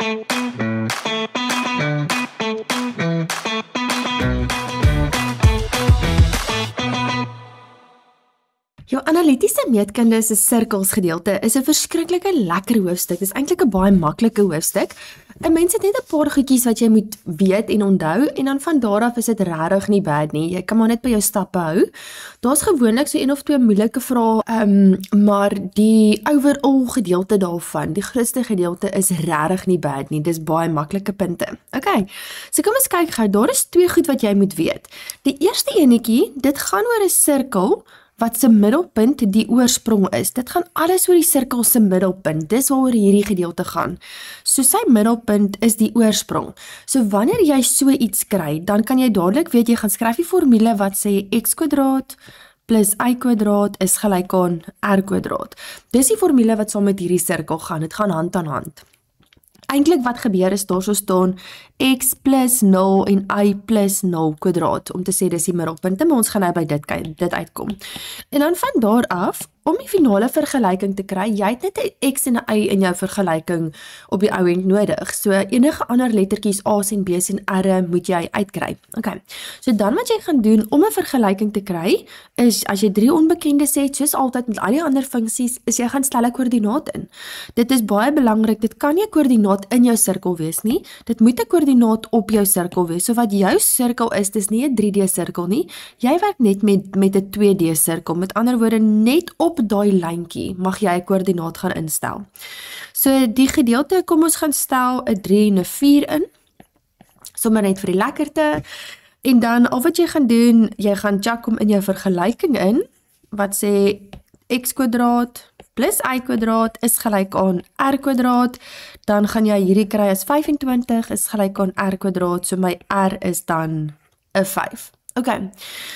Jou analitiese meetkunde se sirkels gedeelte is 'n verskriklike lekker hoofstuk. Dit is eintlik 'n baie maklike hoofstuk. 'n Mens het net 'n paar goedjies wat jy moet weet en onthou en dan van daar af is dit regtig nie bad nie. Jy kan maar net by jou stappe hou. Daar's gewoonlik so een of twee moeilike vrae, maar die overall gedeelte daarvan, die grootste gedeelte is regtig nie bad nie. Dis baie maklike punte. Okay. So kom ons kyk gou. Daar is twee goed wat jy moet weet. Die eerste enetjie, dit gaan oor 'n sirkel wat se middelpunt die oorsprong is. Dit gaan alles oor die sirkel se middelpunt. Dis waaroor hierdie gedeelte gaan. So sy middelpunt is die oorsprong. So wanneer jy so iets kry, dan kan jy dadelik weet, jy gaan skryf die formule wat sê x kwadraat plus y kwadraat is gelyk aan r kwadraat. Dis die formule wat saam met hierdie sirkel gaan. Dit gaan hand aan hand. Eintlik wat gebeur is daar so staan x plus 0 en y plus 0 kwadraat, om te sê dis die middelpunte, maar ons gaan nou by dit uitkom. En dan van daar af, om die finale vergelyking te kry, jy het net 'n x en 'n y in jou vergelyking op die ou end nodig. So enige ander lettertjies A's en B's en R'e moet jy uitkry. Okay. So dan wat jy gaan doen om 'n vergelyking te kry, is as jy 3 onbekendes het, soos altyd met al die ander funksies, is jy gaan stel 'n koördinaat in. Dit is baie belangrik, dit kan nie 'n koördinaat in jou sirkel wees nie. Dit moet 'n koördinaat op jou sirkel wees. So wat jou sirkel is, dis nie 'n 3D sirkel nie. Jy werk net met 'n 2D sirkel. Met ander woorde, net op daai lyntjie mag jy 'n koördinaat gaan instel. So die gedeelte, kom ons gaan stel 'n 3 en 'n 4 in. Sommer net vir die lekkerte. En dan al wat jy gaan doen, jy gaan check om in jou vergelyking in wat sê x kwadraat plus y kwadraat is gelyk aan r kwadraat. Dan gaan jy hierdie kry as 25 is gelyk aan r kwadraat. So my r is dan 'n 5. Okay,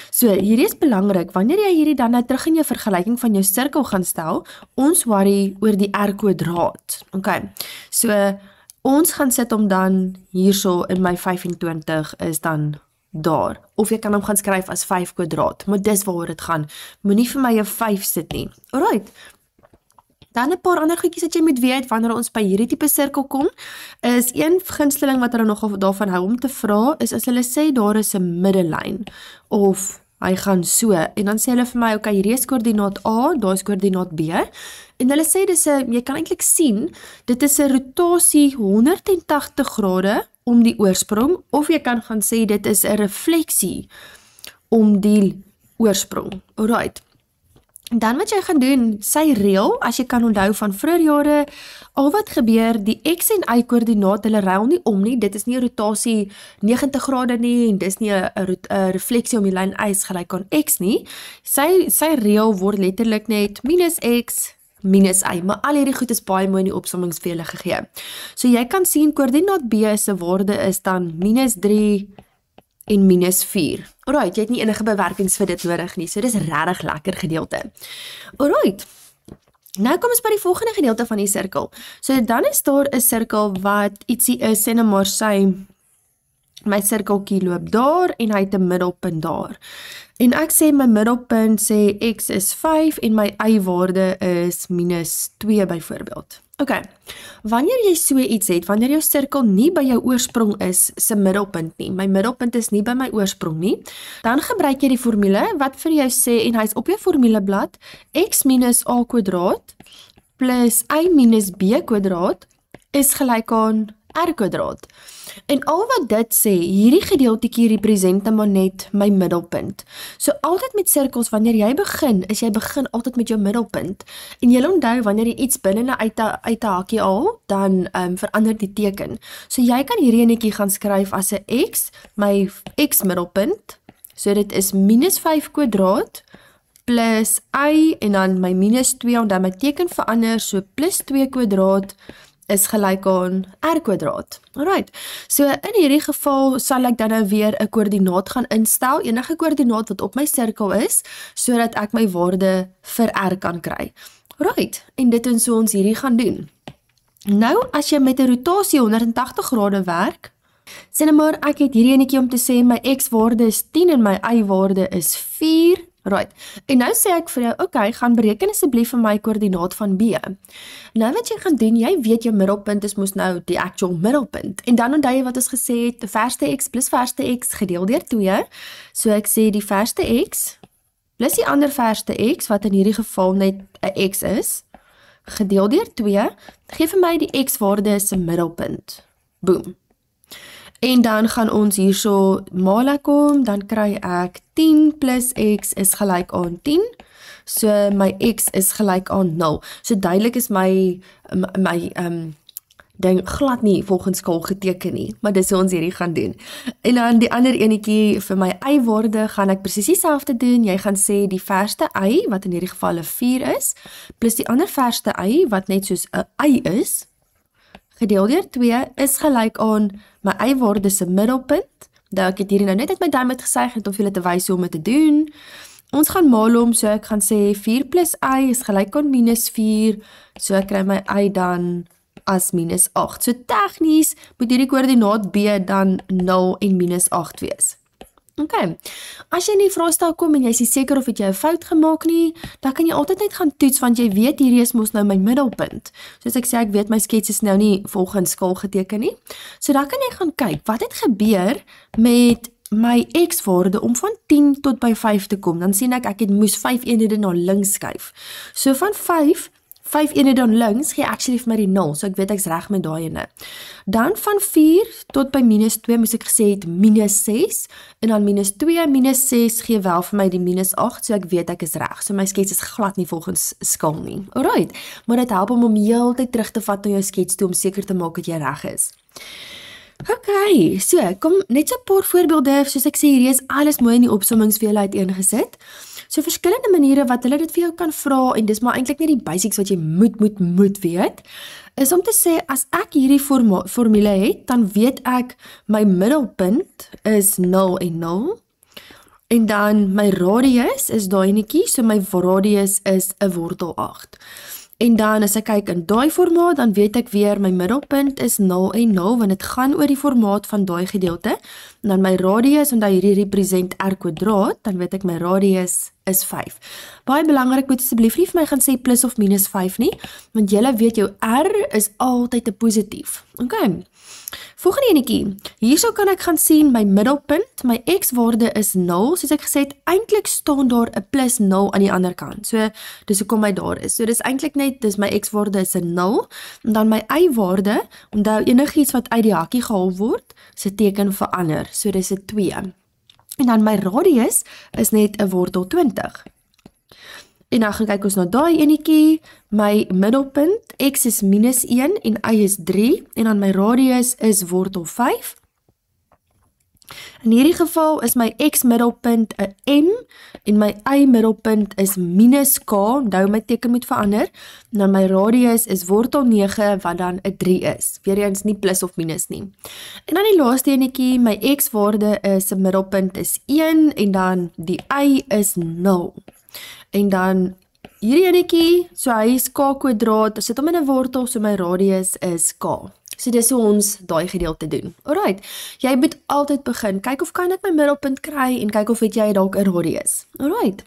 so hierdie is belangrik, wanneer jy hierdie dan nou terug in jou vergelyking van jou sirkel gaan stel, ons worry oor die r kwadraat. Okay, so ons gaan sit hom dan hierso in my 25 is dan daar, of jy kan hom gaan skryf as 5 kwadraat, maar dis waaroor dit gaan, moenie vir my 'n 5 sit nie. Alright. Dan 'n paar ander goedjies wat jy moet weet wanneer ons by hierdie tipe sirkel kom, is een gunsteling wat hulle nogal daarvan hou om te vra, is as hulle sê daar is 'n middellyn, of hy gaan so, en dan sê hulle vir my, okay, hierdie is koördinaat A, daar is koördinaat B, en hulle sê dis jy kan eintlik sien, dit is 'n rotasie 180 grade om die oorsprong, of jy kan gaan sê dit is 'n refleksie om die oorsprong. Alright. Dan wat jy gaan doen, sy reël, as jy kan onthou van vroeër jare, al wat gebeur, die x en y koördinaat, hulle ruil nie om nie, dit is nie 'n rotasie 90 grade nie, en dis nie 'n refleksie om die lyn y is gelyk aan x nie. Sy reël word letterlik net minus x minus y, maar al hierdie goed is baie mooi in die opsommings vir julle gegee. So jy kan sien, koördinaat B se waarde is dan minus 3 en minus 4. Alright, jy het nie enige bewerkings vir dit nodig nie, so dis regtig lekker gedeelte. Alright, nou kom ons by die volgende gedeelte van die sirkel. So dan is daar 'n sirkel wat ietsie is, sê nou maar my sirkeltjie loop daar, en hy het 'n middelpunt daar. En ek sê my middelpunt sê x is 5, en my y-waarde is minus 2 byvoorbeeld. Okay, wanneer jy so iets het, wanneer jou sirkel nie by jou oorsprong is, se middelpunt nie, my middelpunt is nie by my oorsprong nie, dan gebruik jy die formule, wat vir jou sê, en hy is op jou formuleblad, x minus a kwadraat, plus y minus b kwadraat, is gelyk aan r kwadraat. En al wat dit sê, hierdie gedeeltjie represente maar net my middelpunt. So altyd met sirkels, wanneer jy begin, jy begin altyd met jou middelpunt. En jy onthou, wanneer jy iets binne uit 'n hakie haal, dan verander die teken. So jy kan hierdie enetjie gaan skryf as 'n x, my x middelpunt. So dit is minus 5 kwadraat, plus y, en dan my minus 2, en dan my teken verander, so plus 2 kwadraat, is gelyk aan r kwadraat. Alright, so in hierdie geval sal ek dan nou weer 'n koördinaat gaan instel, enige koördinaat wat op my sirkel is, sodat ek my waarde vir r kan kry. Alright, en dit is hoe ons hierdie gaan doen. Nou, as jy met 'n rotasie 180 grade werk, sê nou maar ek het hierdie enetjie om te sê my x-waarde is 10 en my y-waarde is 4, Right. En nou sê ek vir jou, okay, gaan bereken asseblief vir my koördinaat van B. Nou wat jy gaan doen, jy weet jou middelpunt is mos nou die actual middelpunt. En dan onthou jy wat ons gesê het, verste x plus verste x gedeel deur 2. So ek sê die verste x plus die ander verste x, wat in hierdie geval net 'n x is, gedeel deur 2, gee vir my die x-waarde se middelpunt. Boom. En dan gaan ons hierso maal ek hom, dan kry ek 10 plus x is gelyk aan 10. So my x is gelyk aan 0. So duidelik is my ding glad nie volgens skaal geteken nie, maar dis hoe ons hierdie gaan doen. En dan die ander enetjie vir my y-waarde gaan ek presies dieselfde doen. Jy gaan sê die verste y, wat in hierdie geval 'n 4 is, plus die ander verste y, wat net soos 'n y is, gedeel deur 2 is gelyk aan my y-waarde se middelpunt. Nou ek het hierdie nou net uit my duim uitgesuig om vir julle te wys hoe om dit te doen. Ons gaan maal hom, so ek gaan sê 4 plus y is gelyk aan minus 4, so ek kry my y dan as minus 8. So tegnies moet hierdie koördinaat B dan 0 en minus 8 wees. Okay. As jy in die vraestel kom en jy is nie seker of het jy 'n fout gemaak nie, dan kan jy altyd net gaan toets, want jy weet hierdie is mos nou my middelpunt. Soos ek sê, ek weet my skets is nou nie volgens skaal geteken nie. So dan kan jy gaan kyk, wat het gebeur met my x-waarde om van 10 tot by 5 te kom. Dan sien ek het moes 5 eenhede na links skuif. So van 5 eenhede na links gee actually vir my die 0, so ek weet ek's reg met daai ene. Dan van 4 tot by minus 2 moes ek gesê het minus 6, en dan minus 2, minus 6 gee wel vir my die minus 8, so ek weet ek is reg. So my skets is glad nie volgens skaal nie. Alright, maar dit help om heeltyd terug te vat na jou skets toe om seker te maak dat jy reg is. Okay, so kom net so 'n paar voorbeelde, soos ek sê, hierdie is alles mooi in die opsommings vir julle uiteengesit. So verskillende maniere wat hulle dit vir jou kan vra, en dis maar eintlik net die basics wat jy moet weet, is om te sê, as ek hierdie formule het, dan weet ek, my middelpunt is 0 en 0, en dan my radius is daai enetjie, so my radius is 'n wortel 8. En dan as ek kyk in daai formaat, dan weet ek weer my middelpunt is 0 en 0, want dit gaan oor die formaat van daai gedeelte. En dan my radius, omdat hierdie represent r kwadraat, dan weet ek my radius is 5. Baie belangrik, moet asseblief nie vir my gaan sê plus of minus 5 nie, want julle weet jou r is altyd 'n positief. Okay. Volgende enetjie. Hierso kan ek gaan sien my middelpunt, my x-waarde is 0, soos ek gesê het, eintlik staan daar 'n plus 0 aan die ander kant. So dis hoekom hy daar is. So dis eintlik net, dis my x-waarde is 'n 0, en dan my y-waarde, onthou enigiets wat uit die hakkie gehaal word, se teken verander. So dis 'n 2. En dan my radius is net 'n wortel 20. En dan gaan kyk ons na daai enetjie, my middelpunt, x is minus 1 en y is 3, en dan my radius is wortel 5. In hierdie geval is my x middelpunt 'n m, en my y middelpunt is minus k, onthou my teken moet verander, en dan my radius is wortel 9, wat dan 'n 3 is. Weereens nie plus of minus nie. En dan die laaste enetjie, my x-waarde is 'n middelpunt is 1, en dan die y is 0. En dan hierdie enetjie, so hy is k kwadraat, as sit hom in 'n wortel, so my radius is k. So dis hoe ons daai gedeelte doen. Alright, jy moet altyd begin, kyk of kan ek my middelpunt kry, en kyk of het jy dalk 'n radius. Alright.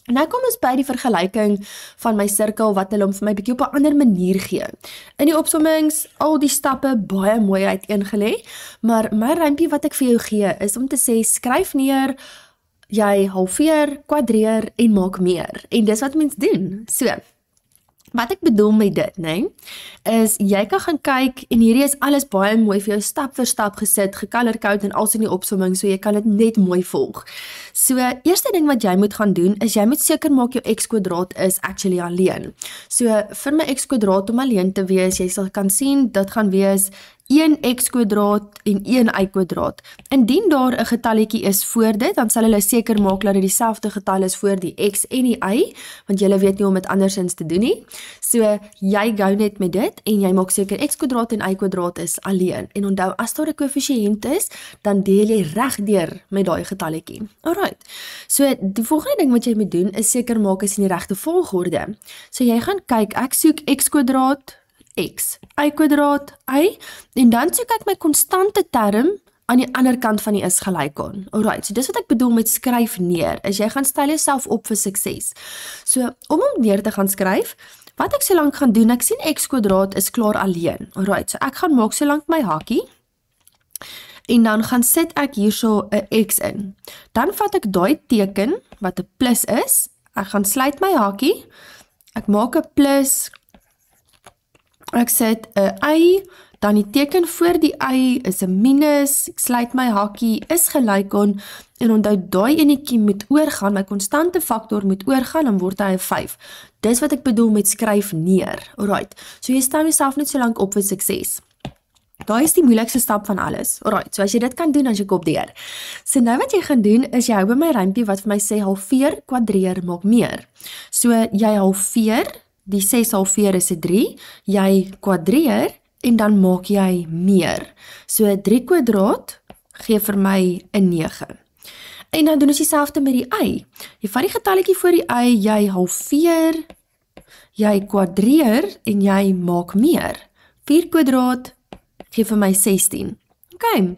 Nou kom ons by die vergelyking van my sirkel, wat hulle hom vir my bietjie op 'n ander manier gee. In die opsommings, al die stappe baie mooi uiteengelê, maar my rympie wat ek vir jou gee, is om te sê, skryf neer, jy halveer, kwadreer en maak meer. En dis wat mens doen. So, wat ek bedoel met dit, nee, is jy kan gaan kyk, en hierdie is alles baie mooi vir jou stap vir stap gesit, gecolor-code en als in die opsomming, so jy kan dit net mooi volg. So, eerste ding wat jy moet gaan doen, is jy moet seker maak jou x-kwadraat is actually alleen. So, vir my x-kwadraat om alleen te wees, jy sal kan sien, dit gaan wees 1x kwadraat en 1y kwadraat. Indien daar 'n getalletjie is voor dit, dan sal hulle seker maak dat dit dieselfde getal is voor die x en die y, want jy weet nie om dit andersins te doen nie. So, jy gou net met dit, en jy maak seker x kwadraat en y kwadraat is alleen. En onthou, as daar 'n koëffisiënt is, dan deel jy regdeur met daai getalletjie. Alright, so die volgende ding wat jy moet doen, is seker maak is in die regte volgorde. So, jy gaan kyk, ek soek x kwadraat, x, y kwadraat, y, en dan soek ek my konstante term aan die ander kant van die is gelykon. Alright, so dis wat ek bedoel met skryf neer, is jy gaan stel jouself op vir sukses. So, om hom neer te gaan skryf, wat ek so lank gaan doen, ek sien x kwadraat is klaar alleen. Alright, so ek gaan maak so lank my hakie, en dan gaan sit ek hierso 'n x in. Dan vat ek daai teken, wat 'n plus is, ek gaan sluit my hakie, ek maak 'n plus, ek sit 'n y, dan die teken voor die y is 'n minus, ek sluit my hakie, is gelykon, en onthou daai enetjie moet oorgaan, my konstante faktor moet oorgaan, dan word hy 'n 5. Dis wat ek bedoel met skryf neer. Alright, so jy stel jouself net so lank op vir sukses. Daai is die moeilikste stap van alles. Alright, so as jy dit kan doen, dan is jy kop deur. So nou wat jy gaan doen, is jy hou by my rympie wat vir my sê halveer, kwadreer, maak meer. So jy halveer, die 6 halveer is 'n 3, jy kwadreer, en dan maak jy meer. So 3 kwadraat gee vir my 'n 9. En dan doen ons dieselfde met die y. Jy vat die getalletjie voor die y, jy halveer, jy kwadreer en jy maak meer. 4 kwadraat gee vir my 16. Ok,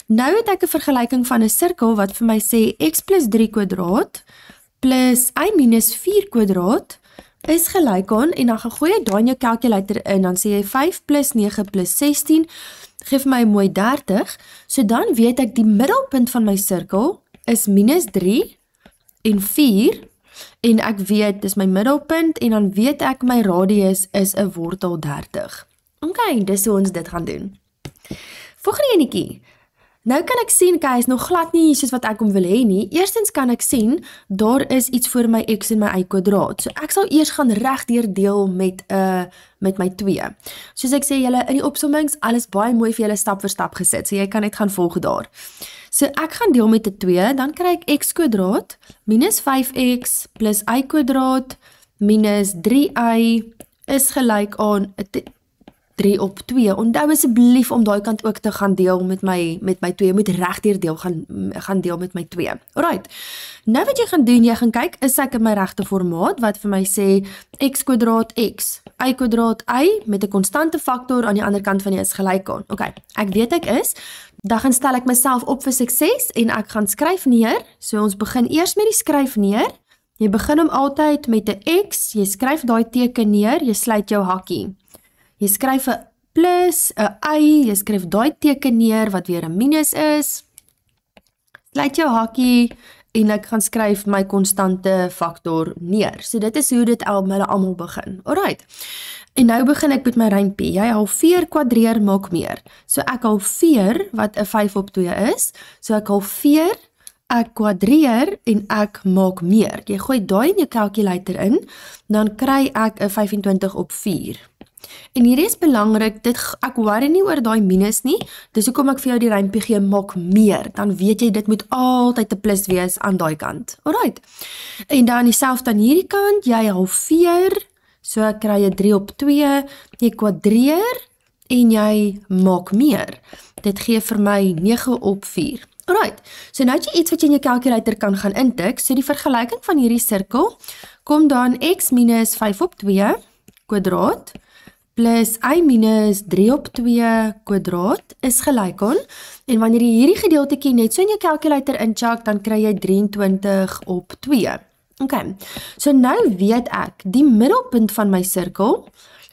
nou het ek 'n vergelyking van 'n sirkel wat vir my sê x plus 3 kwadraat plus y minus 4 kwadraat is gelyk aan, en dan gaan gooi jy daai in jou calculator in, dan sê jy 5 plus 9 plus 16, gee vir my 'n mooi 30, so dan weet ek die middelpunt van my sirkel is minus 3 en 4, en ek weet, dis my middelpunt, en dan weet ek my radius is 'n wortel 30. Ok, dis hoe ons dit gaan doen. Volgende enetjie. Nou kan ek sien, hy is nog glad nie soos wat ek hom wil hê nie. Eerstens kan ek sien, daar is iets voor my x en my y kwadraat. So ek sal eers gaan regdeur deel met my 2. Soos ek sê julle, in die opsommings, alles baie mooi vir julle stap vir stap gesit, so jy kan net gaan volg daar. So ek gaan deel met 'n 2, dan kry ek x kwadraat minus 5x plus y kwadraat minus 3y is gelyk aan 3 op 2. Onthou asseblief om daai kant ook te gaan deel met my 2. Jy moet regdeur deel gaan deel met my 2. Alright. Nou wat jy gaan doen, jy gaan kyk, is ek in my regte formaat wat vir my sê x kwadraat x, y kwadraat y met 'n konstante faktor aan die ander kant van die is gelyk aan. Ok, ek weet ek is, dan gaan stel ek myself op vir sukses en ek gaan skryf neer. So ons begin eers met die skryf neer. Jy begin hom altyd met 'n x, jy skryf daai teken neer, jy sluit jou hakkie. Jy skryf 'n plus, 'n y, jy skryf daai teken neer wat weer 'n minus is. Sluit jou hakkie en ek gaan skryf my konstante faktor neer. So dit is hoe dit almal begin. Alright. En nou begin ek met my rympie. Jy halveer, kwadreer, maak meer. So ek halveer wat 'n 5 op 2 is. So ek halveer, ek kwadreer en ek maak meer. Jy gooi daai in jou calculator in, dan kry ek 'n 25 op 4. En hier is belangrik, ek worry nie oor daai minus nie, dis hoekom ek vir jou die rympie gee, maak meer, dan weet jy, dit moet altyd 'n plus wees aan daai kant. Alright. En dan dieselfde aan hierdie kant, jy halveer, so ek kry 'n 3 op 2, jy kwadreer en jy maak meer. Dit gee vir my 9 op 4. Alright, so nou het jy iets wat jy in jou calculator kan gaan intik, so die vergelyking van hierdie sirkel, kom dan x minus 5 op 2 kwadraat, plus y minus 3 op 2 kwadraat is gelyk aan, en wanneer jy hierdie gedeeltetjie net so in jou calculator incheck, dan kry jy 23 op 2. Ok, so nou weet ek, die middelpunt van my sirkel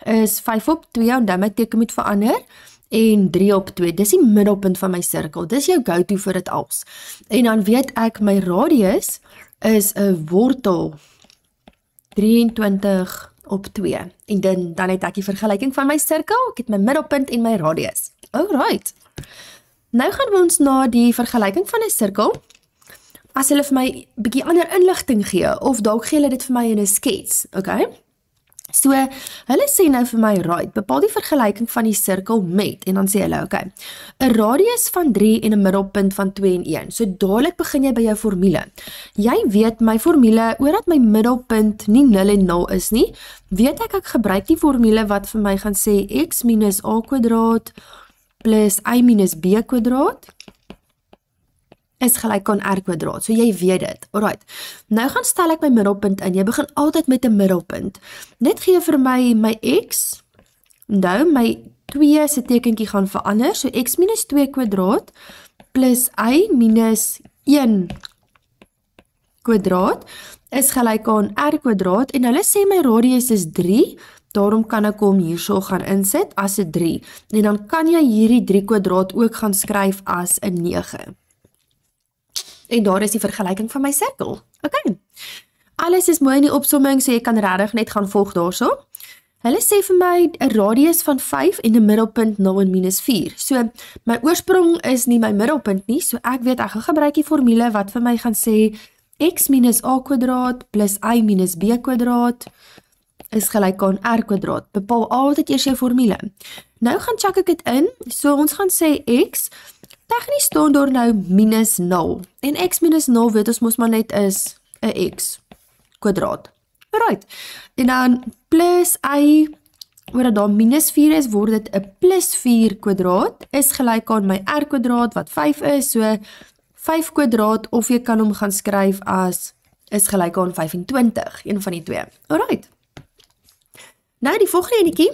is 5 op 2, en dan my teken moet verander, en 3 op 2, dis die middelpunt van my sirkel, dis jou go-to vir dit als. En dan weet ek, my radius is 'n wortel 23 op 2. En dan het ek die vergelyking van my sirkel, ek het my middelpunt en my radius. Alright. Nou gaan ons na die vergelyking van 'n sirkel. As hulle vir my bietjie ander inligting gee, of dalk gee hulle dit vir my in 'n skets, okay? So, hulle sê nou vir my, right, bepaal die vergelyking van die sirkel met, en dan sê hulle, okay, 'n radius van 3 en 'n middelpunt van 2 en 1. So, dadelik begin jy by jou formule. Jy weet my formule, oordat my middelpunt nie 0 en 0 is nie, weet ek gebruik die formule wat vir my gaan sê x minus a kwadraat plus y minus b kwadraat is gelyk aan r kwadraat. So jy weet dit. Alright. Nou gaan stel ek my middelpunt in. Jy begin altyd met 'n middelpunt. Dit gee vir my x. Nou my 2 se tekentjie gaan verander. So x minus 2 kwadraat plus y minus 1 kwadraat is gelyk aan r kwadraat en hulle sê my radius is 3, daarom kan ek hom hierso gaan insit as 'n 3 en dan kan jy hierdie 3 kwadraat ook gaan skryf as 'n 9. En daar is die vergelyking van my sirkel. Okay. Alles is mooi in die opsomming, so jy kan regtig net gaan volg daarso. Hulle sê vir my 'n radius van 5 en 'n middelpunt 0 en minus 4. So my oorsprong is nie my middelpunt nie, so ek weet ek gaan gebruik die formule wat vir my gaan sê x minus a kwadraat plus y minus b kwadraat is gelyk aan r kwadraat. Bepaal altyd eers jou formule. Nou gaan check ek dit in, so ons gaan sê x, tegnies staan daar nou minus 0. En x minus 0 weet ons mos maar net is 'n x kwadraat. Alright, en dan plus y, oordat daar minus 4 is, word dit 'n plus 4 kwadraat, is gelyk aan my r kwadraat wat 5 is, so 5 kwadraat, of jy kan hom gaan skryf as, is gelyk aan 25, een van die twee. Alright. Nou die volgende enetjie,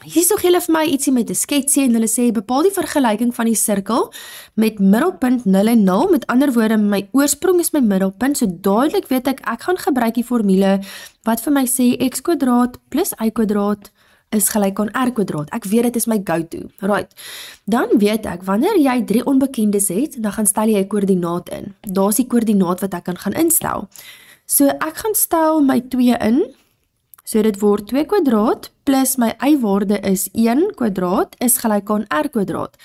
hier sê hulle vir my ietsie met 'n sketsie en hulle sê bepaal die vergelyking van die sirkel met middelpunt 0 en 0, met ander woorde my oorsprong is my middelpunt, so dadelik weet ek gaan gebruik die formule wat vir my sê x kwadraat plus y kwadraat is gelyk aan r kwadraat. Ek weet dit is my go-to. Right. Dan weet ek wanneer jy 3 onbekendes het, dan gaan stel jy 'n koördinaat in. Daar's die koördinaat wat ek kan gaan instel. So ek gaan stel my 2 in. So dit word 2 kwadraat plus my y-waarde is 1 kwadraat is gelyk aan r kwadraat.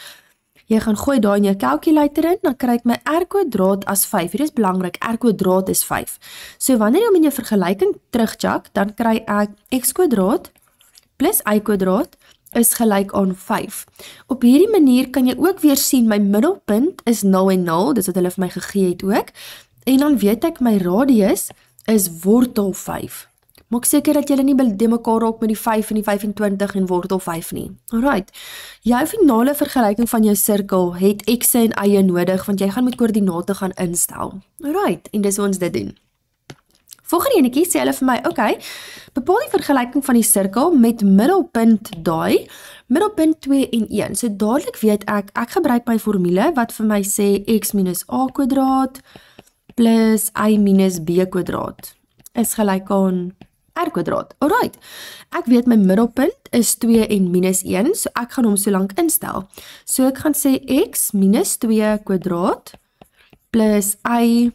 Jy gaan gooi daai in jou calculator in, dan kry ek my r kwadraat as 5. Hier is belangrik, r kwadraat is 5. So wanneer jy hom in jou vergelyking terugcheck, dan kry ek x kwadraat plus y kwadraat is gelyk aan 5. Op hierdie manier kan jy ook weer sien my middelpunt is 0 en 0, dis wat hulle vir my gegee het ook. En dan weet ek my radius is wortel 5. Maak seker dat jy nie by mekaar raak met die 5 en die 25 en wortel 5 nie. Alright. Jou finale vergelyking van jou sirkel het x'e en y'e nodig, want jy gaan met koördinate gaan instel. Alright, en dis hoe ons dit doen. Volgende enetjie sê hulle vir my, okay, bepaal die vergelyking van die sirkel met middelpunt daai, middelpunt 2 en 1. So dadelik weet ek gebruik my formule wat vir my sê x minus a kwadraat plus y minus b kwadraat is gelyk aan r kwadraat. Alright, ek weet my middelpunt is 2 en minus 1, so ek gaan hom so lank instel. So ek gaan sê x minus 2 kwadraat plus y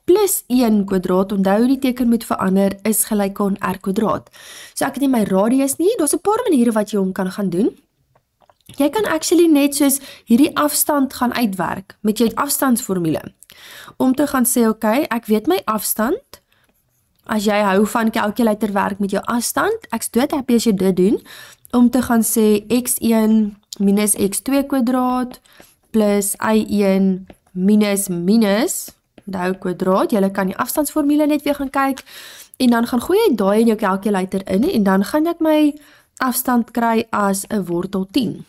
plus 1 kwadraat, onthou die teken moet verander, is gelyk aan r kwadraat. So ek het nie my radius nie, daar's 'n paar maniere wat jy hom kan gaan doen. Jy kan actually net soos hierdie afstand gaan uitwerk met jou afstandsformule. Om te gaan sê, okay, ek weet my afstand. As jy hou van calculator werk met jou afstand, ek's doodhappy as jy dit doen, om te gaan sê x1 minus x2 kwadraat plus y1 minus minus onthou kwadraat, jy kan die afstandsformule net weer gaan kyk, en dan gaan gooi jy daai in jou calculator in, en dan gaan ek my afstand kry as 'n wortel 10.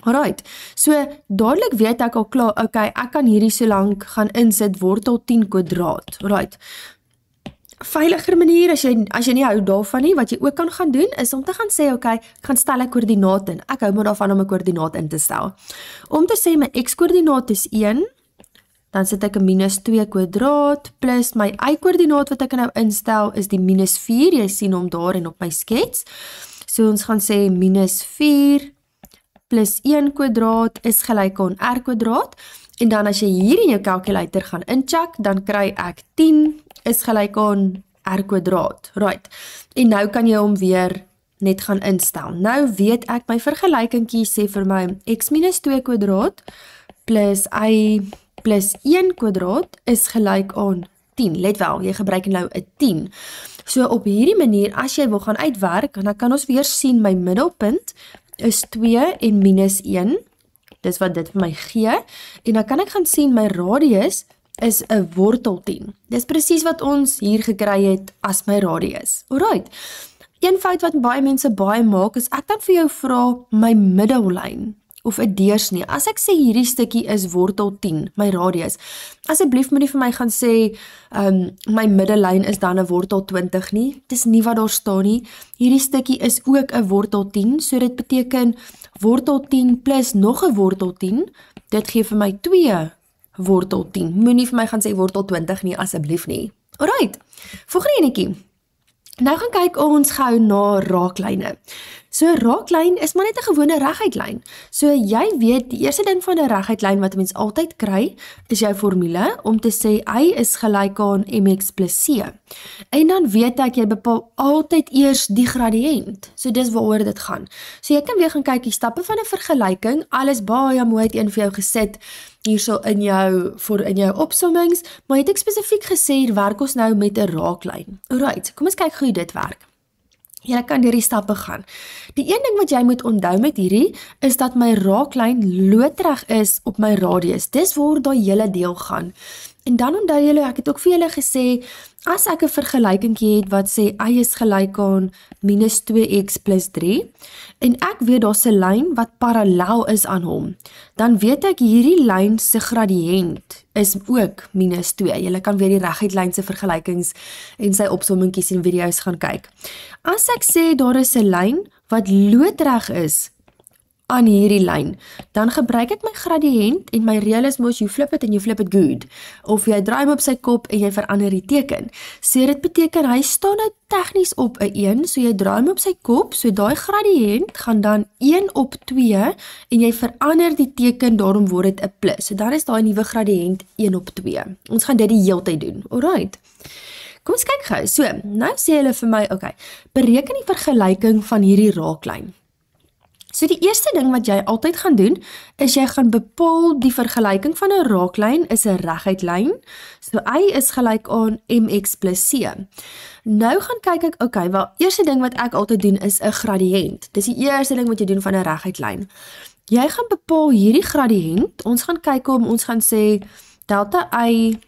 Alright, so dadelik weet ek al klaar, okay, ek kan hierdie so lank gaan insit wortel 10 kwadraat. Alright. Veiliger manier, as jy nie hou daarvan nie, wat jy ook kan gaan doen, is om te gaan sê, okay, ek gaan stel 'n koördinaat in. Ek hou maar daarvan om 'n koördinaat in te stel. Om te sê my x-koördinaat is 1, dan sit ek 'n minus 2 kwadraat, plus my y-koördinaat wat ek nou instel, is die minus 4, jy sien hom daar en op my skets. So ons gaan sê minus 4 plus 1 kwadraat is gelyk aan r kwadraat, en dan as jy hier in jou calculator gaan incheck, dan kry ek 10 is gelyk aan r kwadraat. Right, en nou kan jy hom weer net gaan instel. Nou weet ek, my vergelykingkie sê vir my x minus 2 kwadraat plus y plus 1 kwadraat is gelyk aan 10. Let wel, jy gebruik nou 'n 10. So op hierdie manier, as jy wil gaan uitwerk, dan kan ons weer sien my middelpunt is 2 en minus 1. Dis wat dit vir my gee. En dan kan ek gaan sien my radius is 'n wortel 10. Dis presies wat ons hier gekry het as my radius. Alright. Een fout wat baie mense baie maak, is ek kan vir jou vra my middellyn of 'n deursnee. As ek sê hierdie stukkie is wortel 10, my radius, asseblief moet nie vir my gaan sê my middellyn is dan 'n wortel 20 nie. Dis nie wat daar staan nie. Hierdie stukkie is ook 'n wortel 10, so dit beteken wortel 10 plus nog 'n wortel 10 dit gee vir my 2 wortel 10. Moenie vir my gaan sê wortel 20 nie, asseblief nie. Alright, volgende enetjie. Nou gaan kyk ons gou na raaklyne. So 'n raaklyn is maar net 'n gewone reguitlyn. So jy weet, die eerste ding van 'n reguitlyn wat mens altyd kry, is jou formule om te sê y is gelyk aan mx plus c. En dan weet ek, jy bepaal altyd eers die gradiënt. So dis waaroor dit gaan. So jy kan weer gaan kyk die stappe van 'n vergelyking, alles baie mooi het een vir jou gesit hierso in jou opsommings, maar het ek spesifiek gesê, hier werk ons nou met 'n raaklyn. Alright, kom ons kyk hoe dit werk. Jy kan deur die stappe gaan. Die een ding wat jy moet onthou met hierdie, is dat my raaklyn loodreg is op my radius. Dis waar daai hele deel gaan. En dan onthou julle, ek het ook vir julle gesê, as ek 'n vergelykingkie het wat sê y is gelyk aan minus 2x plus 3, en ek weet daar's 'n lyn wat parallel is aan hom, dan weet ek hierdie lyn se gradiënt is ook minus 2. Julle kan weer die reguitlyn se vergelykings en sy opsommingkies en video's gaan kyk. As ek sê daar is 'n lyn wat loodreg is aan hierdie lyn, dan gebruik ek my gradiënt en my reël is mos you flip it and you flip it good. Of jy draai hom op sy kop en jy verander die teken. So dit beteken hy staan nou tegnies op 'n 1, so jy draai hom op sy kop, so daai gradiënt gaan dan 1 op 2 en jy verander die teken, daarom word dit 'n plus. So dan is daai nuwe gradiënt 1 op 2. Ons gaan dit die heeltyd doen. Alright. Kom ons kyk gou. So, nou sê hulle vir my, okay, bereken die vergelyking van hierdie raaklyn. So die eerste ding wat jy altyd gaan doen, is jy gaan bepaal die vergelyking van 'n raaklyn is 'n reguitlyn. So y is gelyk aan mx plus c. Nou gaan kyk ek, okay, wel, eerste ding wat ek altyd doen is 'n gradiënt. Dis die eerste ding wat jy doen van 'n reguitlyn. Jy gaan bepaal hierdie gradiënt. Ons gaan kyk ons gaan sê delta y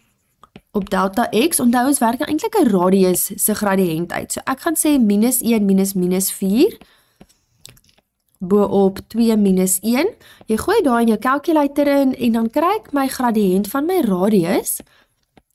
op delta x. Onthou ons werk eintlik 'n radius se gradiënt uit. So ek gaan sê minus 1 minus 4 bo op 2 minus 1. Jy gooi daar in jou calculator in en dan kry ek my gradiënt van my radius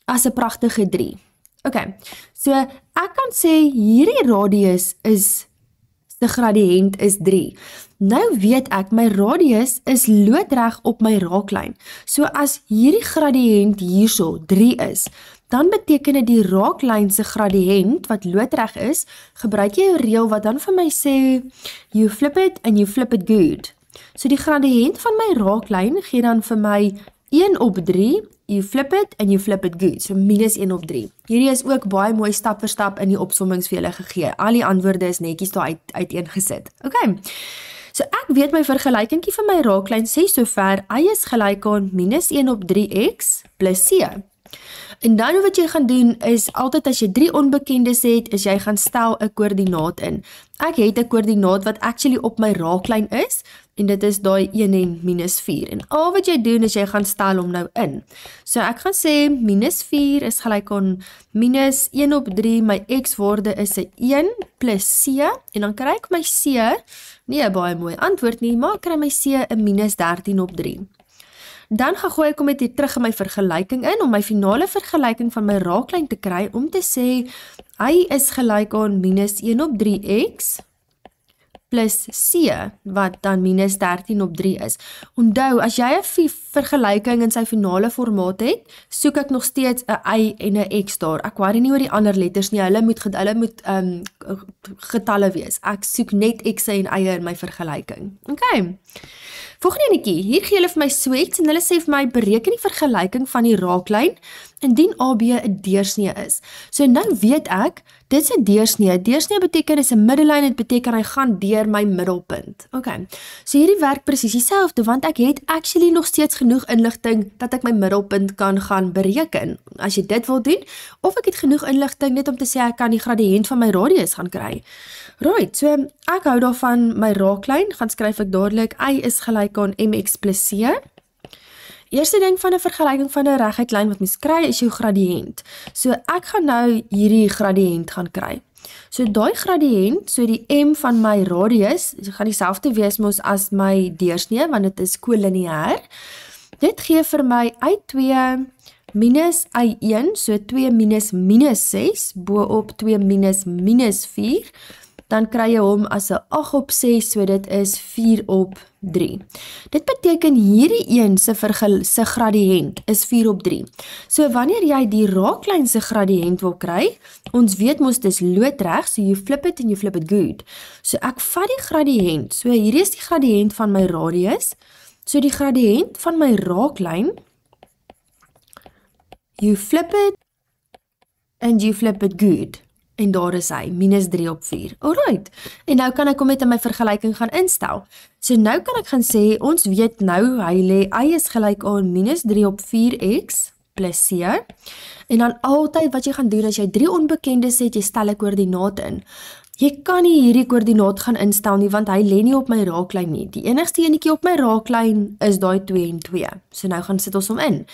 as 'n pragtige 3. Okay, so ek kan sê hierdie radius se gradiënt is 3. Nou weet ek my radius is loodreg op my raaklyn. So as hierdie gradiënt hierso 3 is, dan beteken dit die raaklyn se gradiënt wat loodreg is, gebruik jy 'n reël wat dan vir my sê you flip it and you flip it good. So die gradiënt van my raaklyn gee dan vir my 1 op 3, you flip it and you flip it good. So minus 1 op 3. Hierdie is ook baie mooi stap vir stap in die opsommings vir julle gegee. Al die antwoorde is netjies daar uiteengesit. Okay. So ek weet my vergelykingkie van my raaklyn sê sover y is gelyk aan minus 1 op 3x plus c. En dan wat jy gaan doen is, altyd as jy 3 onbekendes het, is jy gaan stel 'n koördinaat in. Ek het 'n koördinaat wat actually op my raaklyn is, en dit is daai 1 en minus 4. En al wat jy doen is jy gaan stel hom nou in. So ek gaan sê minus 4 is gelyk aan minus 1 op 3, my x-waarde is 'n 1 plus c, en dan kry ek my c, nie 'n baie mooi antwoord nie, maar kry my c 'n minus 13 op 3. Dan gaan gooi ek hom net hier terug in my vergelyking in, om my finale vergelyking van my raaklyn te kry, om te sê, y is gelyk aan minus 1 op 3x, plus c, wat dan minus 13 op 3 is. Onthou, as jy 'n vergelyking in sy finale formaat het, soek ek nog steeds 'n y en 'n x daar. Ek worry nie oor die ander letters nie, hulle moet getalle wees. Ek soek net x'e en y'e in my vergelyking. Okay. Volgende enetjie, hier gee hulle vir my sweets en hulle sê vir my bereken die vergelyking van die raaklyn indien AB 'n deursnee is. So nou weet ek, dit is 'n deursnee. Deursnee beteken is 'n middellyn, dit beteken hy gaan deur my middelpunt. Okay. So hierdie werk presies dieselfde, want ek het actually nog steeds genoeg inligting dat ek my middelpunt kan gaan bereken. As jy dit wil doen, of ek het genoeg inligting net om te sê ek kan die gradiënt van my radius gaan kry. Right, so ek hou daarvan my raaklyn, gaan skryf ek dadelik y is gelyk aan mx plus c. Eerste ding van 'n vergelyking van 'n reguitlyn wat mens kry is jou gradiënt. So ek gaan nou hierdie gradiënt gaan kry. So daai gradiënt, so die m van my radius, gaan dieselfde wees mos as my deursnee, want dit is kolineêr. Dit gee vir my y2 minus y1, so 2 minus minus 6, bo op 2 minus minus 4, dan kry jy hom as 'n 8 op 6, so dit is 4 op 3. Dit beteken hierdie een se gradiënt is 4 op 3. So wanneer jy die raaklyn se gradiënt wil kry, ons weet mos dis loodreg, so you flip it and you flip it good. So ek vat die gradiënt, so hierdie is die gradiënt van my radius, so die gradiënt van my raaklyn, you flip it and you flip it good. En daar is hy, minus 3 op 4. Alright, en nou kan ek hom met in my vergelyking gaan instel. So nou kan ek gaan sê, ons weet nou, y is gelyk aan minus 3 op 4x plus c. En dan altyd wat jy gaan doen, as jy 3 onbekendes het, jy stel 'n koördinaat in. Jy kan nie hierdie koördinaat gaan instel nie, want hy lê nie op my raaklyn nie. Die enigste enetjie op my raaklyn is daai 2 en 2. So nou gaan sit ons hom in.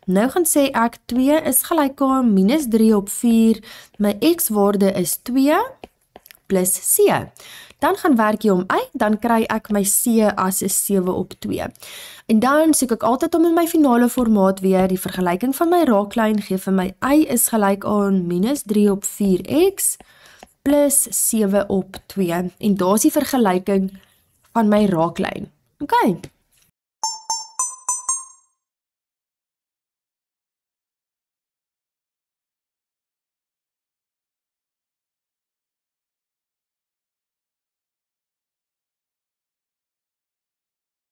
Nou gaan sê ek 2 is gelyk aan minus 3 op 4, my x-waarde is 2 plus c. Dan gaan werk jy hom uit, dan kry ek my c as 'n 7 op 2. En dan soek ek altyd om in my finale formaat weer die vergelyking van my raaklyn gee vir my y is gelyk aan minus 3 op 4x plus 7 op 2. En daar is die vergelyking van my raaklyn. Okay.